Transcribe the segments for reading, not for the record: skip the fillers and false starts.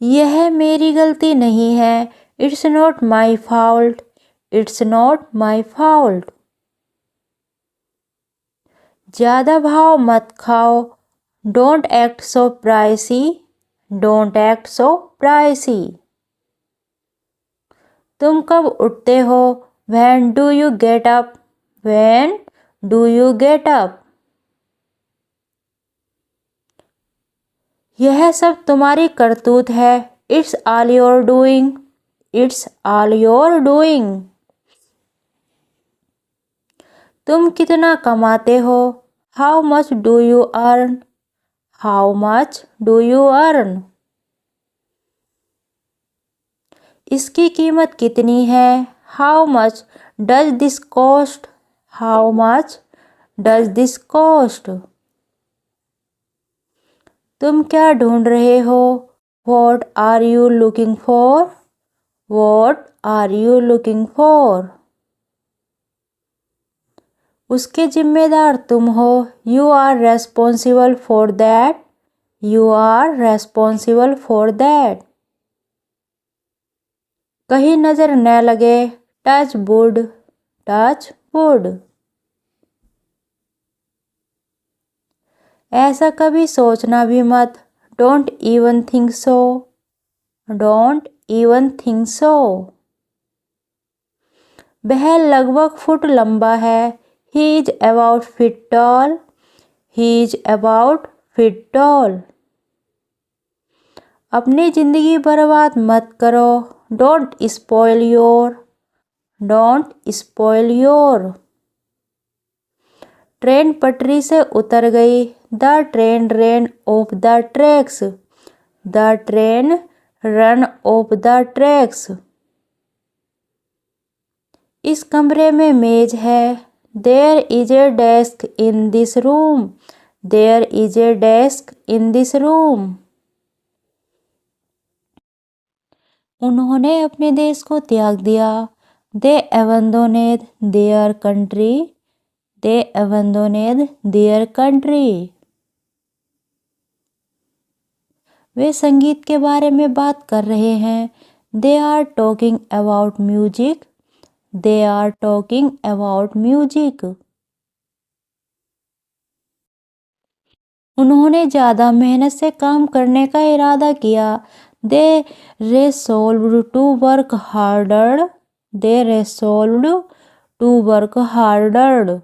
यह मेरी गलती नहीं है। It's not my fault. It's not my fault. ज़्यादा भाव मत खाओ। Don't act so pricey. Don't act so pricey. तुम कब उठते हो? When do you get up? When do you get up? यह सब तुम्हारी करतूत है। It's all your doing. It's all your doing. तुम कितना कमाते हो? How much do you earn? How much do you earn? इसकी कीमत कितनी है? How much does this cost? How much does this cost? तुम क्या ढूंढ रहे हो? What are you looking for? What are you looking for? उसके जिम्मेदार तुम हो। You are responsible for that. You are responsible for that. कहीं नजर न लगे। Touch wood. Touch wood. ऐसा कभी सोचना भी मत। Don't even think so. Don't even think so. वह लगभग फुट लंबा है। He is about feet tall. He is about feet tall. अपनी जिंदगी बर्बाद मत करो। Don't spoil your. Don't spoil your. Train पटरी से उतर गई। The train ran off the tracks. The train ran off the tracks. इस कमरे में मेज है। There is a desk in this room. There is a desk in this room. उन्होंने अपने देश को त्याग दिया। They abandoned their country. They abandoned their country. वे संगीत के बारे में बात कर रहे हैं। They are talking about music. They are talking about music. उन्होंने ज़्यादा मेहनत से काम करने का इरादा किया। They resolved to work harder. They resolved to work harder.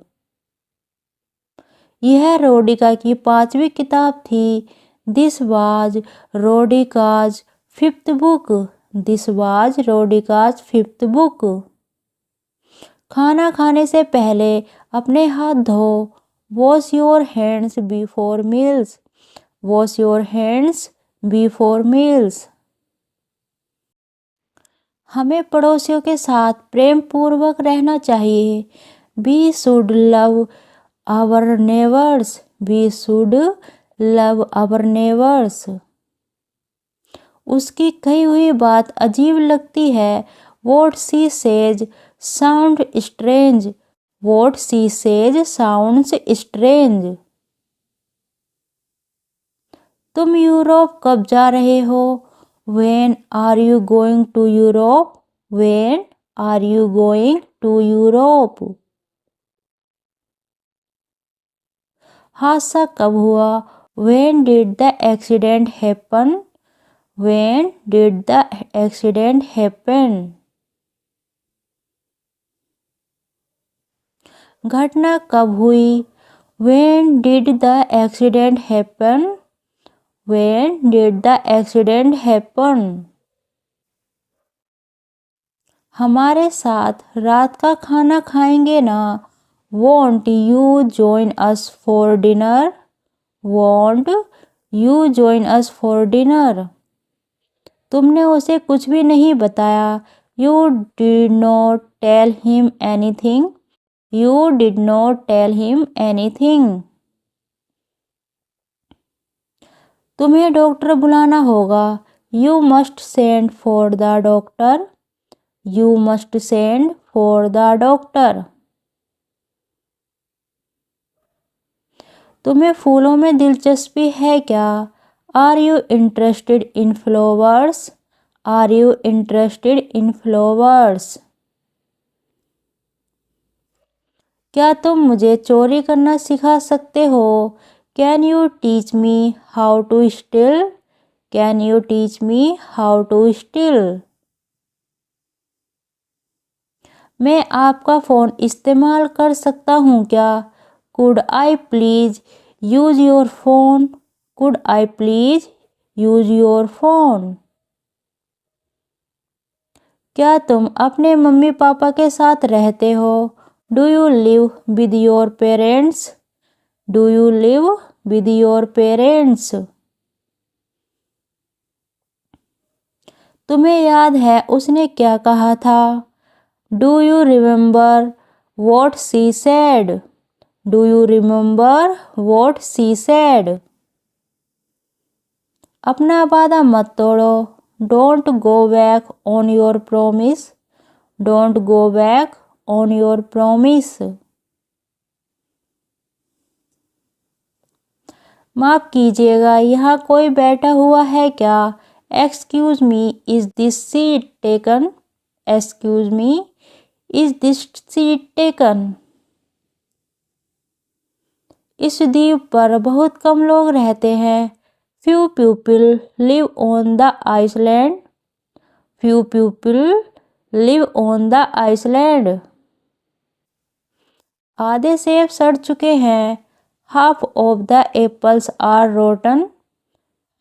यह रोडिका की 5वीं किताब थी। This was Rodica's 5th book. This was Rodica's 5th book. खाना खाने से पहले अपने हाथ धो। Wash your hands before meals. Wash your hands before meals. हमें पड़ोसियों के साथ प्रेम पूर्वक रहना चाहिए। We should love our neighbors. We should love our neighbors. उसकी कही हुई बात अजीब लगती है। What she says sounds strange. What she says sounds strange. तुम यूरोप कब जा रहे हो? When are you going to Europe? When are you going to Europe? हादसा कब हुआ? When did the accident happen? When did the accident happen? घटना कब हुई? When did the accident happen? When did the accident happen? हमारे साथ रात का खाना खाएंगे ना? Won't you join us for dinner? Won't you join us for dinner? तुमने उसे कुछ भी नहीं बताया। You did not tell him anything. You did not tell him anything. तुम्हें डॉक्टर बुलाना होगा। You must send for the doctor. You must send for the doctor. तुम्हें फूलों में दिलचस्पी है क्या? Are you interested in flowers? Are you interested in flowers? क्या तुम मुझे चोरी करना सिखा सकते हो? Can you teach me how to steal? Can you teach me how to steal? मैं आपका फ़ोन इस्तेमाल कर सकता हूँ क्या? Could I please use your phone? Could I please use your phone? क्या तुम अपने मम्मी पापा के साथ रहते हो? Do you live with your parents? Do you live with your parents? तुम्हें याद है उसने क्या कहा था? Do you remember what she said? Do you remember what she said? अपना वादा मत तोड़ो. Don't go back on your promise. Don't go back on your promise. माफ़ कीजिएगा, यहाँ कोई बैठा हुआ है क्या? Excuse me, is this seat taken? Excuse me, is this seat taken? इस द्वीप पर बहुत कम लोग रहते हैं. Few people live on the island. Few people live on the island. आधे सेब सड़ चुके हैं. Half of the apples are rotten.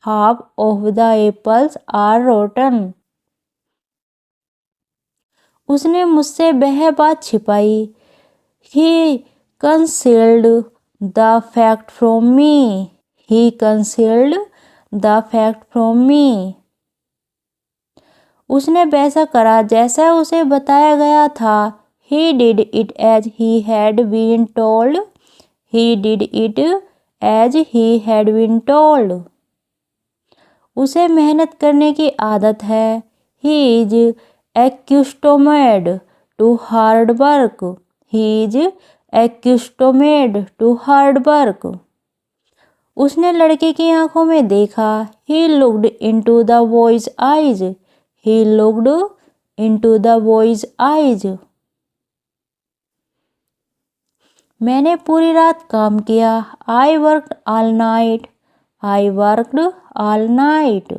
Half of the apples are rotten. उसने मुझसे वह बात छिपाई. He concealed the fact from me. He concealed the fact from me. उसने वैसा करा जैसा उसे बताया गया था. He did it as he had been told. He did it as he had been told. उसे मेहनत करने की आदत है. He is accustomed to hard work. He is accustomed to hard work. उसने लड़के की आंखों में देखा. He looked into the boy's eyes. He looked into the boy's eyes. मैंने पूरी रात काम किया. I worked all night. I worked all night.